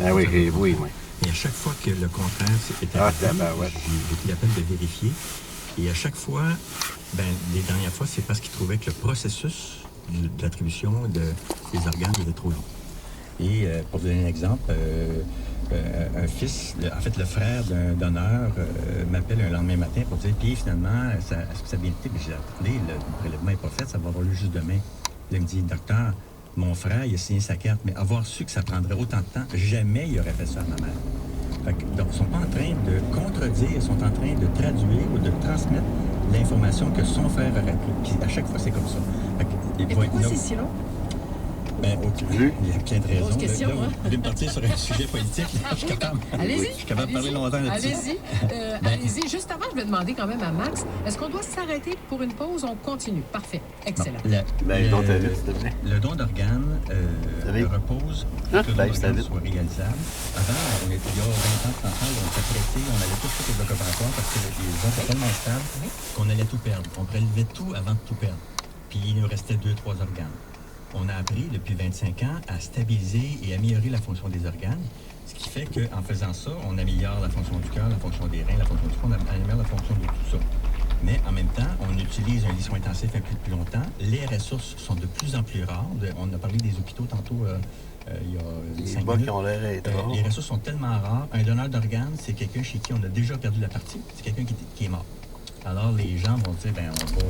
Ah oui, oui. Et à chaque fois que le contraire était j'ai pris la peine de vérifier. Et à chaque fois, les dernières fois, c'est parce qu'ils trouvaient que le processus d'attribution des organes était trop long. Et pour vous donner un exemple, un fils, le frère d'un donneur m'appelle un lendemain matin pour dire, puis finalement, est-ce que ça a bien été? Puis j'ai appelé, le prélèvement n'est pas fait, ça va avoir lieu juste demain. Là, il me dit, docteur, mon frère, il a signé sa carte, mais avoir su que ça prendrait autant de temps, jamais il aurait fait ça à ma mère. Donc, ils ne sont pas en train de contredire, ils sont en train de traduire ou de transmettre l'information que son frère aurait pris. Puis à chaque fois, c'est comme ça. Et pourquoi c'est si long? Il y a plein de raisons. Question, là, vous voulez me partir sur un sujet politique? Je suis capable. Allez-y. Je suis capable de parler longtemps là-dessus. Allez-y. Juste avant, je vais demander quand même à Max, est-ce qu'on doit s'arrêter pour une pause? On continue. Parfait. Excellent. Le don d'organes repose que le don d'organes soit réalisable. Avant, il y a 20 ans, 30 ans, on s'apprêtait, on allait tout faire au bloc opératoire parce que les gens étaient tellement stables qu'on allait tout perdre. On prélevait tout avant de tout perdre. Puis il nous restait 2-3 organes. On a appris depuis 25 ans à stabiliser et améliorer la fonction des organes, ce qui fait qu'en faisant ça, on améliore la fonction du cœur, la fonction des reins, la fonction du foie, on améliore la fonction de tout ça. Mais en même temps, on utilise un lit soin intensif un peu plus longtemps. Les ressources sont de plus en plus rares. On a parlé des hôpitaux tantôt il y a 5 minutes. Les ressources sont tellement rares. Un donneur d'organes, c'est quelqu'un chez qui on a déjà perdu la partie. C'est quelqu'un qui est mort. Alors, les gens vont dire, on va